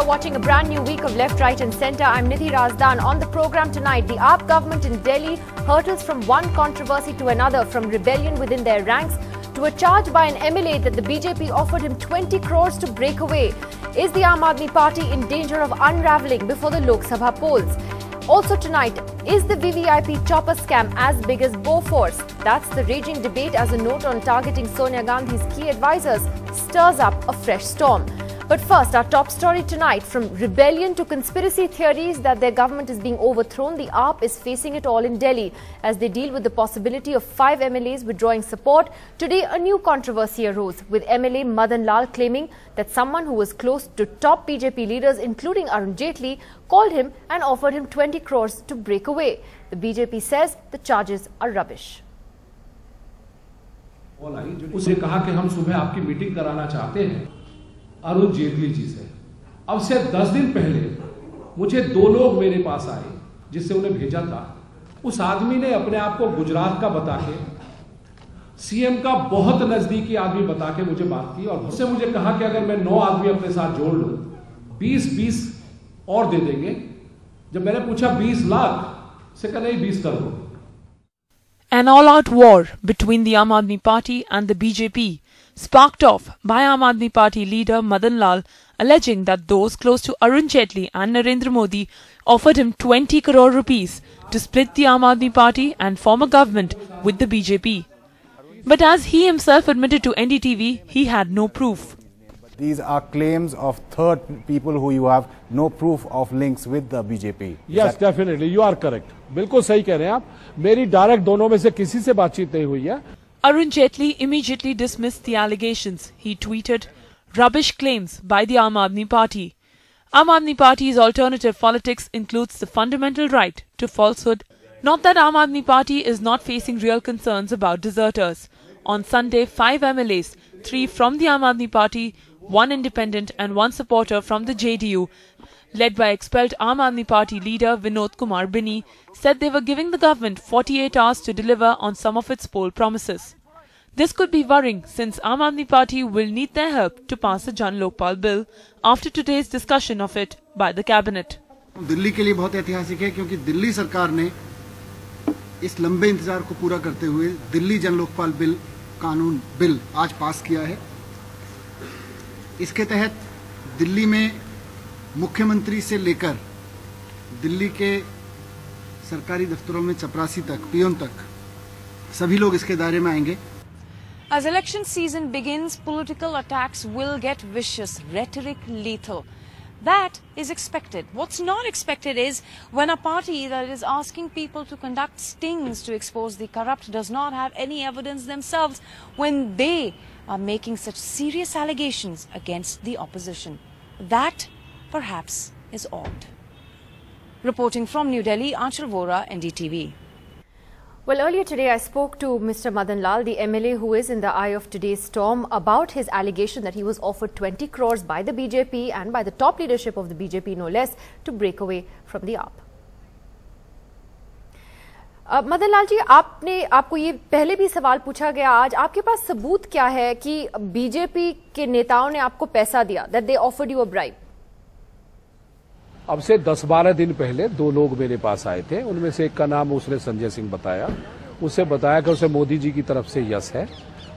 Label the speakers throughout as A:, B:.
A: are watching a brand new week of Left, Right and Centre. I'm Nidhi Razdan. On the programme tonight, the AAP government in Delhi hurtles from one controversy to another, from rebellion within their ranks to a charge by an MLA that the BJP offered him 20 crores to break away. Is the Aam Aadmi Party in danger of unravelling before the Lok Sabha polls? Also tonight, is the VVIP chopper scam as big as Bofors? That's the raging debate as a note on targeting Sonia Gandhi's key advisors stirs up a fresh storm. But first, our top story tonight, from rebellion to conspiracy theories that their government is being overthrown, the AAP is facing it all in Delhi as they deal with the possibility of 5 MLAs withdrawing support. Today, a new controversy arose, with MLA Madan Lal claiming that someone who was close to top BJP leaders, including Arun Jaitley, called him and offered him 20 crores to break away. The BJP says the charges are rubbish.
B: उसने कहा कि हम सुबह आपकी meeting कराना चाहते हैं अरुण जेटली जी से। अब से 10 दिन पहले मुझे 2 लोग मेरे पास आए जिससे उन्हें भेजा था। उस आदमी ने अपने आप को गुजरात का बता के, सीएम का बहुत नजदीकी आदमी बता के मुझे बात की और उससे मुझे कहा कि अगर मैं 9 आदमी अपने साथ जोड़ लूं 20 और दे देंगे। जब मैंने पूछा 20 लाख से, कहा नहीं 20 crore.
C: An all-out war between the Aam Aadmi Party and the BJP, sparked off by Aam Aadmi Party leader Madan Lal alleging that those close to Arun Jaitley and Narendra Modi offered him 20 crore rupees to split the Aam Aadmi Party and form a government with the BJP. But as he himself admitted to NDTV, he had no proof.
D: These are claims of third people who you have no proof of links with the BJP.
B: Yes, definitely. You are correct. बिल्कुल सही कह रहे हैं आप। मेरी direct दोनों में से किसी से बातचीत नहीं हुई है।
C: Arun Jaitley immediately dismissed the allegations. He tweeted, "Rubbish claims by the Aam Aadmi Party." Aam Aadmi Party's alternative politics includes the fundamental right to falsehood. Not that Aam Aadmi Party is not facing real concerns about deserters. On Sunday, 5 MLAs, 3 from the Aam Aadmi Party, 1 independent and 1 supporter from the JDU, led by expelled Aam Aadmi Party leader Vinod Kumar Binny, said they were giving the government 48 hours to deliver on some of its poll promises. This could be worrying since Aam Aadmi Party will need their help to pass the Jan Lokpal bill after today's discussion of it by the cabinet.
E: Delhi के लिए बहुत ऐतिहासिक है क्योंकि दिल्ली सरकार ने इस लंबे इंतजार को पूरा करते हुए दिल्ली जन लोकपाल बिल आज पास किया है। इसके तहत दिल्ली में मुख्यमंत्री से लेकर दिल्ली के सरकारी दफ्तरों में चपरासी तक, पियोन तक सभी लोग इसके दायरे में आएंगे।
F: As election season begins, political attacks will get vicious, rhetoric lethal. That is expected. What's not expected is when a party that is asking people to conduct stings to expose the corrupt does not have any evidence themselves when they are making such serious allegations against the opposition. That, perhaps, is odd. Reporting from New Delhi, Aanchal Vora, NDTV.
A: Well, earlier today I spoke to Mr. Madan Lal, the MLA who is in the eye of today's storm, about his allegation that he was offered 20 crores by the BJP and by the top leadership of the BJP, no less, to break away from the AAP. Madan Lal ji, आपको ये पहले भी सवाल पूछा गया आज, आपके पास सबूत क्या है कि बीजेपी के नेताओं ने आपको पैसा दिया, that they offered you a bribe?
B: अब से 10-12 दिन पहले 2 लोग मेरे पास आए थे। उनमें से एक का नाम उसने संजय सिंह बताया। उससे बताया कि उसे मोदी जी की तरफ से यस है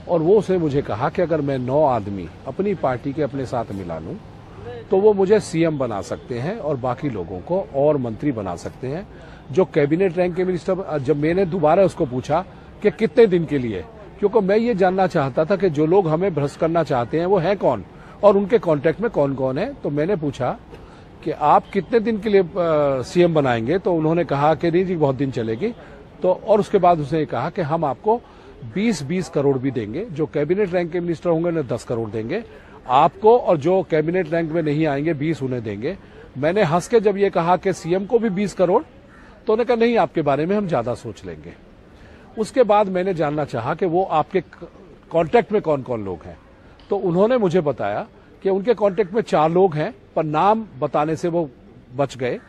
B: और वो उसने मुझे कहा कि अगर मैं 9 आदमी अपनी पार्टी के अपने साथ मिला लूं तो वो मुझे सीएम बना सकते हैं और बाकी लोगों को और मंत्री बना सकते हैं। जो कैबिनेट रैंक के मिनिस्टर, जब मैंने दोबारा उसको पूछा कि कितने दिन के लिए, क्योंकि मैं ये जानना चाहता था कि जो लोग हमें भ्रष्ट करना चाहते हैं वो है कौन और उनके कॉन्टेक्ट में कौन कौन है, तो मैंने पूछा कि आप कितने दिन के लिए सीएम बनाएंगे, तो उन्होंने कहा कि नहीं जी बहुत दिन चलेगी। तो और उसके बाद उसने कहा कि हम आपको 20 करोड़ भी देंगे, जो कैबिनेट रैंक के मिनिस्टर होंगे उन्हें 10 करोड़ देंगे आपको, और जो कैबिनेट रैंक में नहीं आएंगे 20 उन्हें देंगे। मैंने हंस के जब ये कहा कि सीएम को भी 20 करोड़, तो उन्होंने कहा नहीं आपके बारे में हम ज्यादा सोच लेंगे। उसके बाद मैंने जानना चाहा कि वो आपके कॉन्टेक्ट में कौन कौन लोग हैं, तो उन्होंने मुझे बताया कि उनके कांटेक्ट में 4 लोग हैं, पर नाम बताने से वो बच गए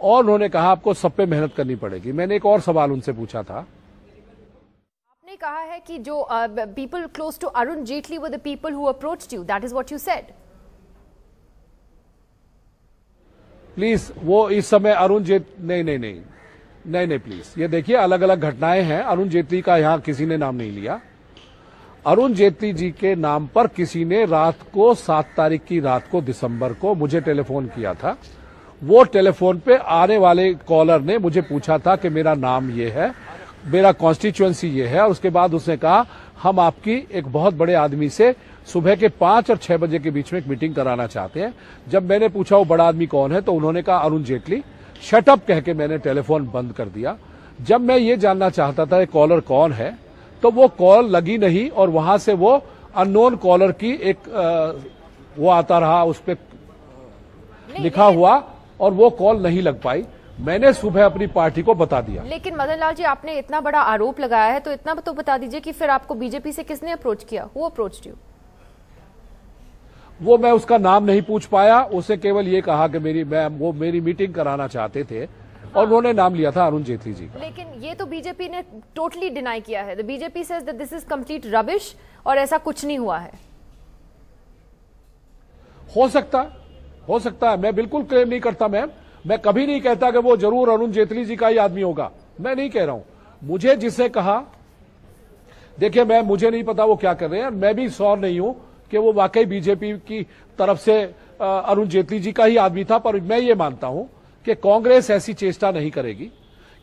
B: और उन्होंने कहा आपको सब पे मेहनत करनी पड़ेगी। मैंने एक और सवाल उनसे पूछा था।
A: आपने कहा है कि जो people close to Arun Jaitley were the people who approached you. That is what you said.
B: Please वो इस समय अरुण नहीं प्लीज, ये देखिए अलग अलग घटनाएं हैं। अरुण जेटली का यहां किसी ने नाम नहीं लिया। अरुण जेटली जी के नाम पर किसी ने रात को 7 तारीख की रात को दिसंबर को मुझे टेलीफोन किया था। वो टेलीफोन पे आने वाले कॉलर ने मुझे पूछा था कि मेरा नाम ये है, मेरा कॉन्स्टिट्यूएंसी ये है, और उसके बाद उसने कहा हम आपकी एक बहुत बड़े आदमी से सुबह के 5 और 6 बजे के बीच में एक मीटिंग कराना चाहते हैं। जब मैंने पूछा वो बड़ा आदमी कौन है तो उन्होंने कहा अरुण जेटली। शट अप कह के मैंने टेलीफोन बंद कर दिया। जब मैं ये जानना चाहता था कॉलर कौन है तो वो कॉल लगी नहीं, और वहां से वो अननोन कॉलर की एक वो आता रहा, उस पर लिखा हुआ, और वो कॉल नहीं लग पाई। मैंने सुबह अपनी पार्टी को बता दिया।
A: लेकिन मदन लाल जी, आपने इतना बड़ा आरोप लगाया है तो इतना तो बता दीजिए कि फिर आपको बीजेपी से किसने अप्रोच किया? Who approached you?
B: वो मैं उसका नाम नहीं पूछ पाया। उसे केवल ये कहा कि वो मेरी मीटिंग कराना चाहते थे, और उन्होंने नाम लिया था अरुण जेटली जी।
A: लेकिन ये तो बीजेपी ने टोटली डिनाई किया है। The BJP says that this is complete rubbish और ऐसा कुछ नहीं हुआ है।
B: हो सकता है, मैं बिल्कुल क्लेम नहीं करता मैम। मैं कभी नहीं कहता कि वो जरूर अरुण जेटली जी का ही आदमी होगा, मैं नहीं कह रहा हूं। मुझे जिसने कहा, देखिए मुझे नहीं पता वो क्या कर रहे हैं, मैं भी श्योर नहीं हूं कि वो वाकई बीजेपी की तरफ से अरुण जेटली जी का ही आदमी था। पर मैं ये मानता हूं कि कांग्रेस ऐसी चेष्टा नहीं करेगी,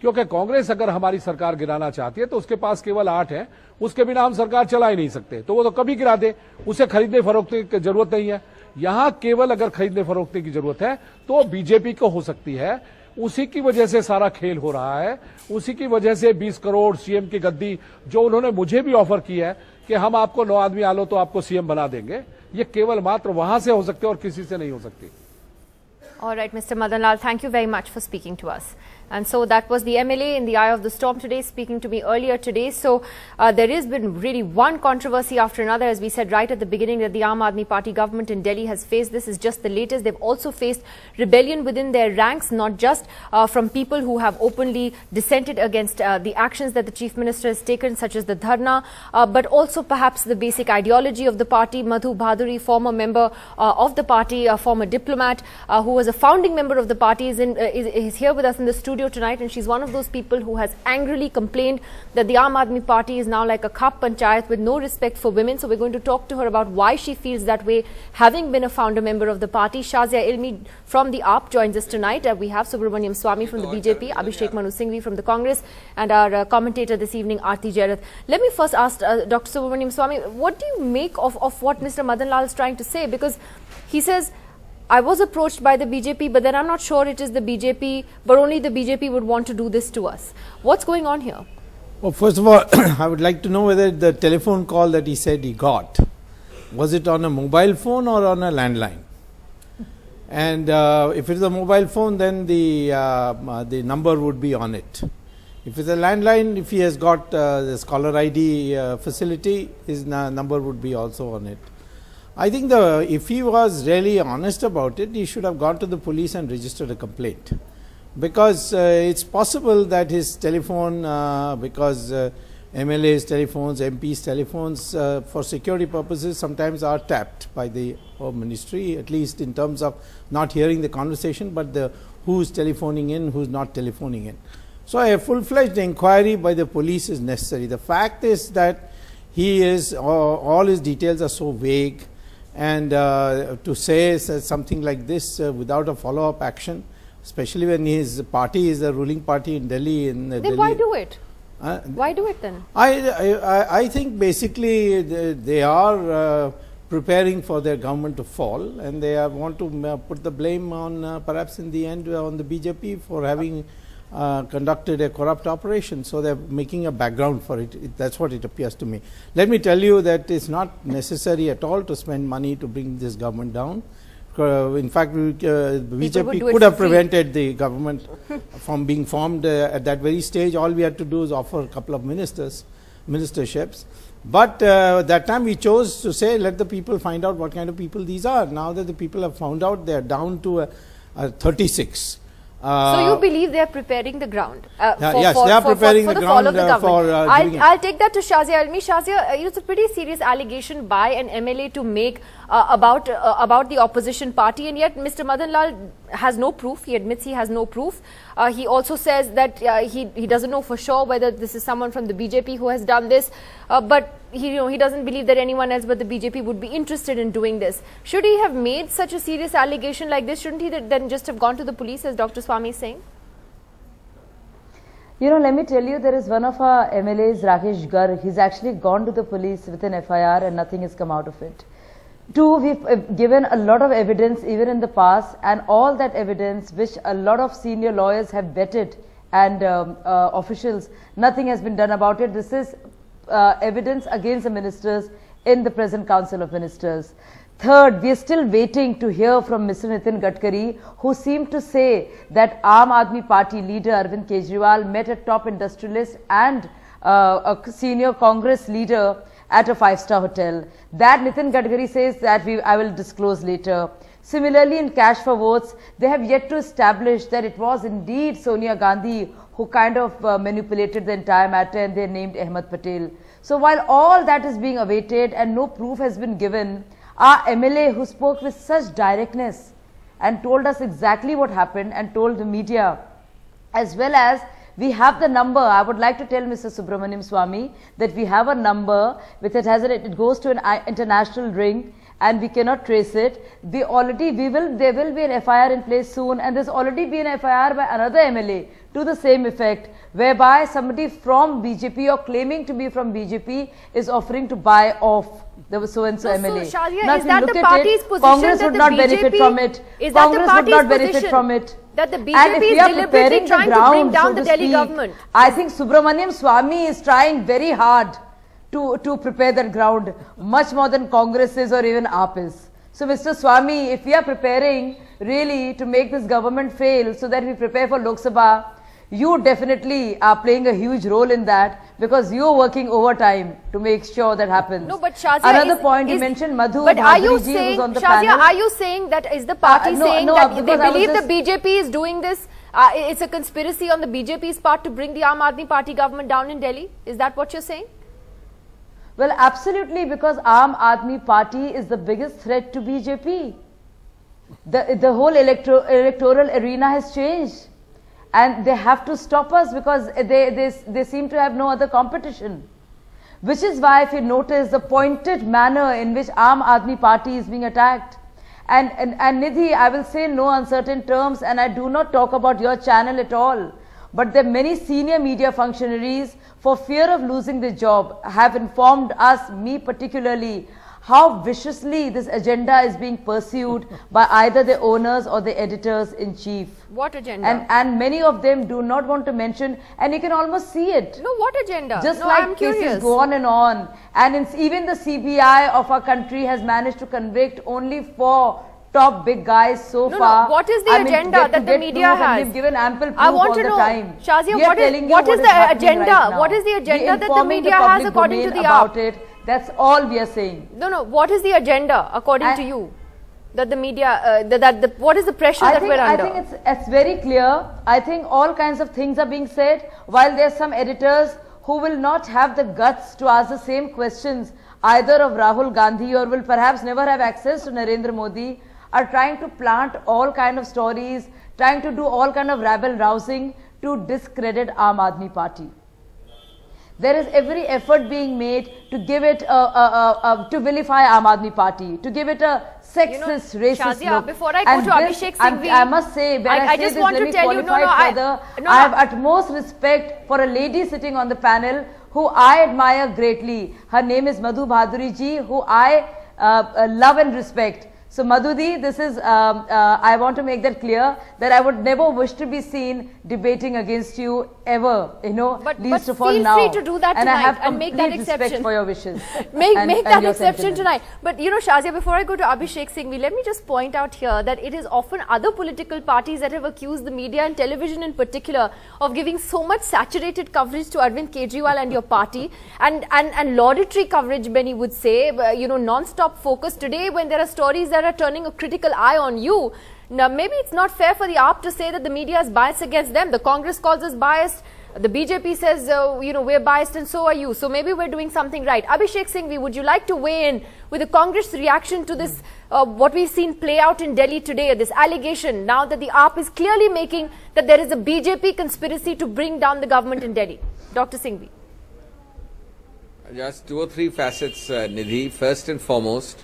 B: क्योंकि कांग्रेस अगर हमारी सरकार गिराना चाहती है तो उसके पास केवल 8 है, उसके बिना हम सरकार चला ही नहीं सकते। तो वो तो कभी गिरा दे, उसे खरीदने फरोख्तने की जरूरत नहीं है। यहां केवल अगर खरीदने फरोख्तने की जरूरत है तो बीजेपी को हो सकती है। उसी की वजह से सारा खेल हो रहा है, उसी की वजह से 20 करोड़ सीएम की गद्दी जो उन्होंने मुझे भी ऑफर की है कि हम आपको 9 आदमी आलो तो आपको सीएम बना देंगे, ये केवल मात्र वहां से हो सकते और किसी से नहीं हो सकती।
A: All right, Mr. Madan Lal, thank you very much for speaking to us. And so that was the MLA in the eye of the storm today, speaking to me earlier today. So there has been really one controversy after another, as we said right at the beginning, that the Aam Aadmi Party government in Delhi has faced. This is just the latest. They've also faced rebellion within their ranks, not just from people who have openly dissented against the actions that the Chief Minister has taken, such as the dharna, but also perhaps the basic ideology of the party. Madhu Bhaduri, former member of the party, a former diplomat who was a founding member of the party, is here with us in the studio tonight, and she's one of those people who has angrily complained that the Aam Aadmi Party is now like a khap panchayat with no respect for women. So we're going to talk to her about why she feels that way, having been a founder member of the party. Shazia Ilmi from the AAP joins us tonight. We have Subramaniam Swamy from the BJP, Abhishek Manu Singhvi from the Congress, and our commentator this evening, Aarti Jairath. Let me first ask Dr. Subramaniam Swamy, what do you make of what Mr. Madan Lal is trying to say? Because he says, I was approached by the BJP, but then I'm not sure it is the BJP, but only the BJP would want to do this to us. What's going on here?
G: Well, first of all, I would like to know whether the telephone call that he said he got, was it on a mobile phone or on a landline? And if it's a mobile phone, then the number would be on it. If it's a landline, if he has got this caller ID facility, his number would be also on it. I think if he was really honest about it, he should have gone to the police and registered a complaint, because it's possible that his telephone, because MLA's telephones, MP's telephones, for security purposes sometimes are tapped by the Home Ministry, at least in terms of not hearing the conversation, but who's telephoning in, who's not telephoning in. So a full-fledged inquiry by the police is necessary. The fact is that all his details are so vague, and to say something like this without a follow-up action, especially when his party is a ruling party in Delhi.
A: Then why do it? Why do it then?
G: I think basically they are preparing for their government to fall, and they want to put the blame on perhaps in the end on the BJP for having conducted a corrupt operation. So they're making a background for it. That's what it appears to me. Let me tell you that it's not necessary at all to spend money to bring this government down. In fact, BJP could have prevented the government from being formed at that very stage. All we had to do is offer a couple of ministerships. But that time we chose to say, let the people find out what kind of people these are. Now that the people have found out, they are down to 36.
A: So you believe they are preparing the ground?
G: Yes, they are preparing the ground for
A: I'll take that to Shazia Almi. Shazia, it's a pretty serious allegation by an MLA to make about the opposition party, and yet Mr. Madan Lal has no proof. He admits he has no proof. He also says that he doesn't know for sure whether this is someone from the BJP who has done this, but he doesn't believe that anyone else but the BJP would be interested in doing this. Should he have made such a serious allegation like this? Shouldn't he then just have gone to the police, as Dr. Swami is saying?
H: You know, let me tell you, there is one of our MLAs, Rakesh Garg. He's actually gone to the police with an FIR and nothing has come out of it. Two, we've given a lot of evidence even in the past, and all that evidence which a lot of senior lawyers have vetted and officials, nothing has been done about it. This is evidence against the ministers in the present Council of Ministers. Third, we are still waiting to hear from Mr. Nitin Gadkari, who seemed to say that Aam Aadmi Party leader Arvind Kejriwal met a top industrialist and a senior Congress leader at a 5-star hotel. That Nitin Gadkari says that I will disclose later. Similarly, in Cash for Votes, they have yet to establish that it was indeed Sonia Gandhi who kind of manipulated the entire matter, and they named Ahmed Patel. So while all that is being awaited and no proof has been given, our MLA, who spoke with such directness and told us exactly what happened and told the media, as well as we have the number. I would like to tell Mr. Subramaniam Swamy that we have a number which it goes to an international ring and we cannot trace it. There will be an FIR in place soon, and there's already been an FIR by another MLA to the same effect, whereby somebody from BJP or claiming to be from BJP is offering to buy off the so-and-so MLA.
A: So, Shazia,
H: now,
A: is that the party's position?
H: Congress
A: that
H: would
A: the
H: not
A: BJP,
H: benefit from it.
A: Is that
H: Congress
A: the party's
H: would not benefit
A: position
H: from it.
A: That the BJP is deliberately trying to bring down the Delhi government?
H: I think Subramaniam Swamy is trying very hard to prepare that ground, much more than Congress is or even AAP is. So, Mr. Swamy, if we are preparing really to make this government fail so that we prepare for Lok Sabha, you definitely are playing a huge role in that, because you are working overtime to make sure that happens.
A: No, but Shazia,
H: another point you mentioned, Madhu Bhadri ji, who's on the panel.
A: Are you saying that is the party saying that they believe the BJP is doing this? It's a conspiracy on the BJP's part to bring the Aam Aadmi Party government down in Delhi? Is that what you're saying?
H: Well, absolutely, because Aam Aadmi Party is the biggest threat to BJP. The whole electoral arena has changed, and they have to stop us because they seem to have no other competition. Which is why, if you notice the pointed manner in which Aam Aadmi Party is being attacked. And Nidhi, I will say no uncertain terms, and I do not talk about your channel at all. But there are many senior media functionaries, for fear of losing their job, have informed us, me particularly, how viciously this agenda is being pursued by either the owners or the editors-in-chief.
A: What agenda?
H: And many of them do not want to mention, and you can almost see it.
A: No, what agenda?
H: Just
A: no,
H: like
A: I'm
H: cases
A: curious.
H: go on and on. And even the CBI of our country has managed to convict only 4 top big guys so far.
A: No, what is the agenda that the media has?
H: They've given ample proof
A: I want to know, Shazia, what is the agenda? What is the agenda that the media has according to the AAP?
H: That's all we are saying.
A: No, what is the agenda according to you? That the media, what is the pressure that we're under?
H: I think it's very clear. I think all kinds of things are being said, while there are some editors who will not have the guts to ask the same questions either of Rahul Gandhi, or will perhaps never have access to Narendra Modi, are trying to plant all kind of stories, trying to do all kind of rabble rousing to discredit Aam Aadmi Party. There is every effort being made to give it to vilify Aam Aadmi Party, to give it a sexist, racist
A: Shazia,
H: look.
A: before I go to Abhishek Singhvi,
H: I must say, when I say
A: just
H: this,
A: want
H: let
A: to
H: me
A: tell you,
H: qualify it further. I have utmost respect for a lady sitting on the panel who I admire greatly. Her name is Madhu Bhadri ji, who I love and respect. So Madhudi, this is, I want to make that clear, that I would never wish to be seen debating against you ever, least of all now.
A: But feel free to do that tonight and make that exception.
H: Respect for your wishes.
A: make that exception tonight. But Shazia, before I go to Abhishek Singhvi, let me just point out here that it is often other political parties that have accused the media and television in particular of giving so much saturated coverage to Arvind Kejriwal and your party, and laudatory coverage, many would say, non-stop focus today when there are stories that are turning a critical eye on you. Now, maybe it's not fair for the AAP to say that the media is biased against them. The Congress calls us biased. The BJP says, we're biased, and so are you. So maybe we're doing something right. Abhishek Singhvi, would you like to weigh in with the Congress reaction to this what we've seen play out in Delhi today, this allegation now that the AAP is clearly making that there is a BJP conspiracy to bring down the government in Delhi? Dr. Singhvi.
I: Just two or three facets, Nidhi. First and foremost,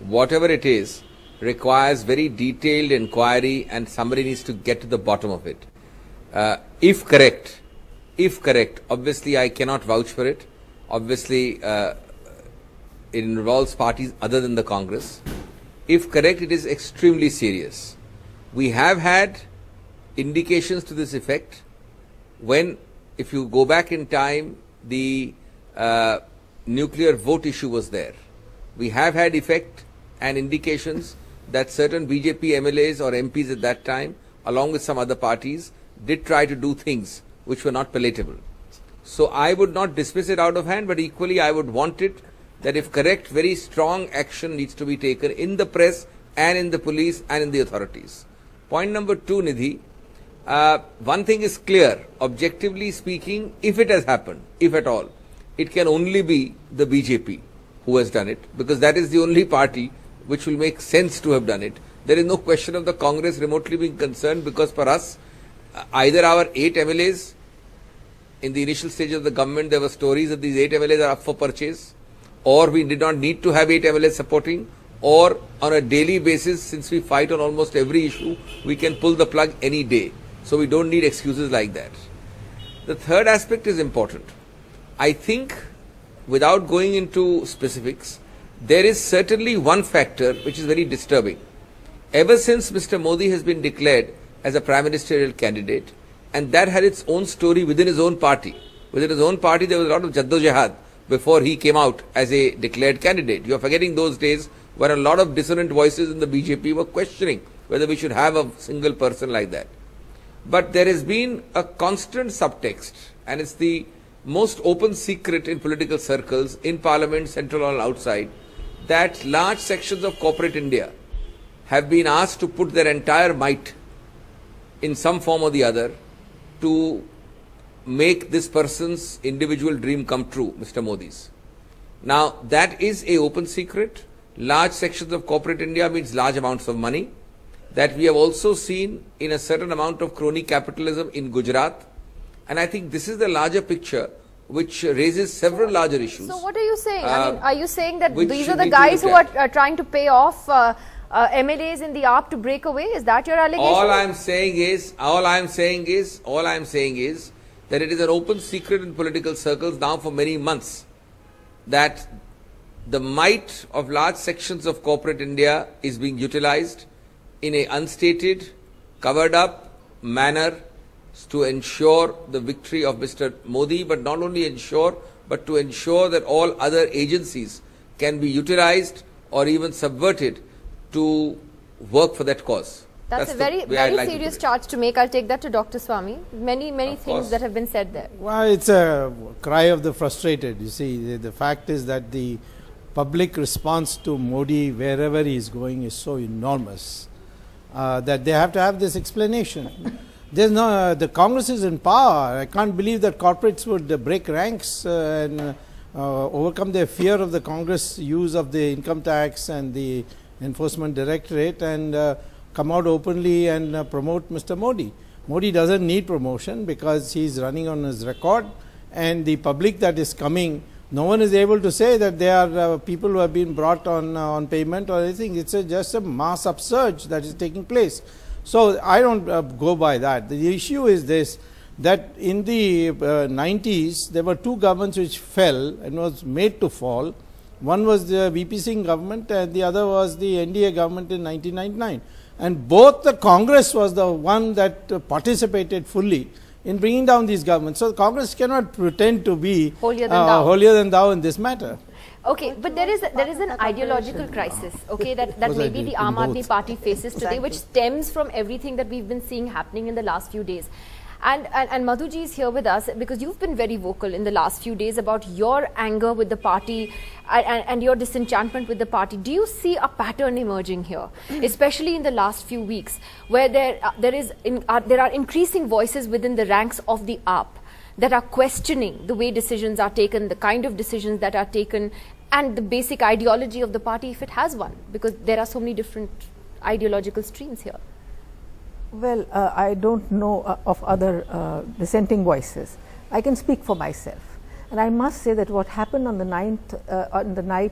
I: whatever it is requires very detailed inquiry and somebody needs to get to the bottom of it. If correct, obviously I cannot vouch for it. Obviously, it involves parties other than the Congress. If correct, it is extremely serious. We have had indications to this effect when, if you go back in time, the nuclear vote issue was there. We have had effect and indications that certain BJP MLAs or MPs at that time, along with some other parties, did try to do things which were not palatable. So I would not dismiss it out of hand, but equally I would want it that if correct, very strong action needs to be taken in the press and in the police and in the authorities. Point number two, Nidhi, one thing is clear, objectively speaking, if it has happened, if at all, it can only be the BJP who has done it, because that is the only party which will make sense to have done it. There is no question of the Congress remotely being concerned, because for us, either our 8 MLAs, in the initial stage of the government, there were stories that these 8 MLAs are up for purchase, or we did not need to have 8 MLAs supporting, or on a daily basis, since we fight on almost every issue, we can pull the plug any day. So we don't need excuses like that. The third aspect is important. I think, without going into specifics, there is certainly one factor which is very disturbing. Ever since Mr. Modi has been declared as a prime ministerial candidate, and that had its own story within his own party. Within his own party, there was a lot of jaddojahad before he came out as a declared candidate. You are forgetting those days where a lot of dissonant voices in the BJP were questioning whether we should have a single person like that. But there has been a constant subtext, and it's the most open secret in political circles, in parliament, central or outside, that large sections of corporate India have been asked to put their entire might in some form or the other to make this person's individual dream come true, Mr. Modi's. Now, that is an open secret. Large sections of corporate India means large amounts of money. That we have also seen in a certain amount of crony capitalism in Gujarat. And I think this is the larger picture which raises several larger issues.
A: So what are you saying? I mean, are you saying that these are the guys who are trying to pay off MLAs in the AAP to break away? Is that your allegation?
I: All I'm saying is that it is an open secret in political circles now for many months that the might of large sections of corporate India is being utilized in a unstated, covered up manner to ensure the victory of Mr. Modi, but not only ensure, but to ensure that all other agencies can be utilized or even subverted to work for that cause.
A: That's a very serious charge to make. I'll take that to Dr. Swamy. Many things that have been said there.
G: Well, it's a cry of the frustrated. You see, the fact is that the public response to Modi, wherever he is going, is so enormous that they have to have this explanation. There's no, the Congress is in power. I can't believe that corporates would break ranks and overcome their fear of the Congress use of the income tax and the enforcement directorate and come out openly and promote Mr. Modi. Modi doesn't need promotion because he's running on his record, and the public that is coming, no one is able to say that they are people who have been brought on payment or anything. It's just a mass upsurge that is taking place. So I don't go by that. The issue is this, that in the 90s, there were two governments which fell and was made to fall. One was the VP Singh government and the other was the NDA government in 1999. And both the Congress was the one that participated fully in bringing down these governments. So the Congress cannot pretend to be holier than thou in this matter.
A: Okay, but there is an ideological crisis, okay, that maybe the Aam Aadmi Party faces today, which stems from everything that we've been seeing happening in the last few days. And Madhuji is here with us because you've been very vocal in the last few days about your anger with the party and your disenchantment with the party. Do you see a pattern emerging here, especially in the last few weeks, where there are increasing voices within the ranks of the AAP that are questioning the way decisions are taken, the kind of decisions that are taken, And the basic ideology of the party, if it has one, because there are so many different ideological streams here.
J: Well, I don't know of other dissenting voices. I can speak for myself. And I must say that what happened on the night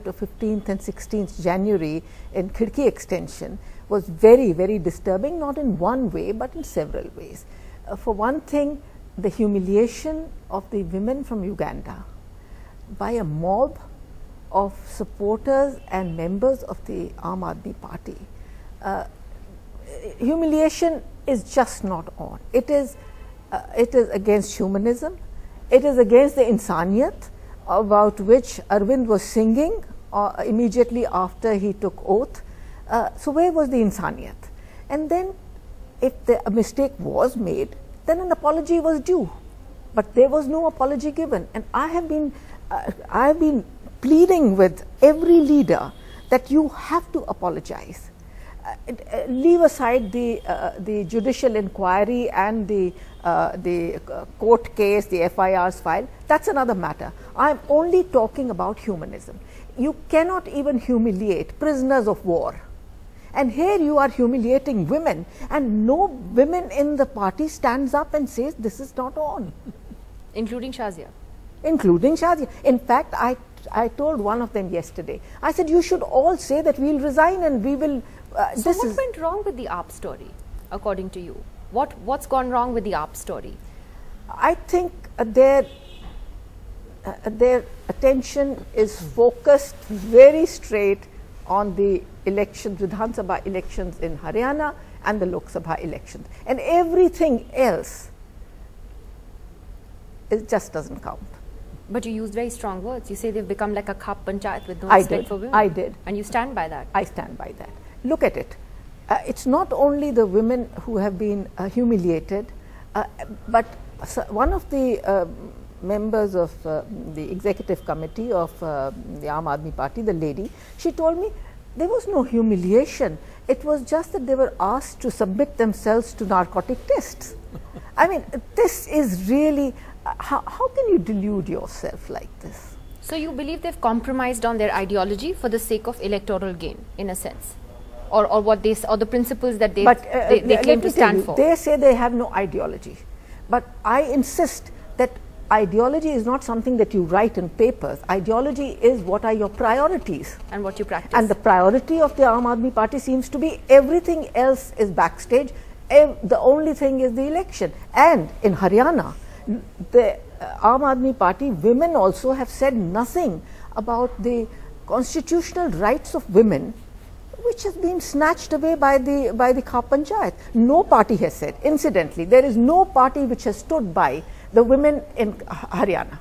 J: of 15th and 16th January in Khidki Extension was very, very disturbing, not in one way, but in several ways. For one thing, the humiliation of the women from Uganda by a mob of supporters and members of the Aam Aadmi Party. Humiliation is just not on. It is against humanism. It is against the insaniyat about which Arvind was singing immediately after he took oath. So where was the insaniyat? And then if a mistake was made, then an apology was due. But there was no apology given. And I have been pleading with every leader that you have to apologize. Leave aside the judicial inquiry and the court case, the FIR's file. That's another matter. I'm only talking about humanism. You cannot even humiliate prisoners of war. And here you are humiliating women, and no women in the party stands up and says this is not on.
A: Including Shazia.
J: Including Shazia. In fact, I told one of them yesterday, I said you should all say that we'll resign and we will.
A: So what went wrong with the AAP story, according to you? What's gone wrong with the AAP story?
J: I think their attention is focused very straight on the elections, Vidhan Sabha elections in Haryana and the Lok Sabha elections, and everything else it just doesn't count.
A: But you used very strong words. You say they've become like a khap panchayat with no respect for women.
J: I did.
A: And you stand by that.
J: I stand by that. Look at it. It's not only the women who have been humiliated, but one of the members of the executive committee of the Aam Aadmi Party, the lady, she told me there was no humiliation. It was just that they were asked to submit themselves to narcotic tests. I mean, this is really, how can you delude yourself like this?
A: So you believe they've compromised on their ideology for the sake of electoral gain, in a sense? Or what they, or the principles that they claim to stand for?
J: They say they have no ideology. But I insist that ideology is not something that you write in papers. Ideology is what are your priorities.
A: And what you practice.
J: And the priority of the Aam Aadmi Party seems to be everything else is backstage. The only thing is the election. And in Haryana, the Aam Aadmi Party women also have said nothing about the constitutional rights of women, which has been snatched away by the Khap Panchayat. No party has said. Incidentally, there is no party which has stood by the women in Haryana.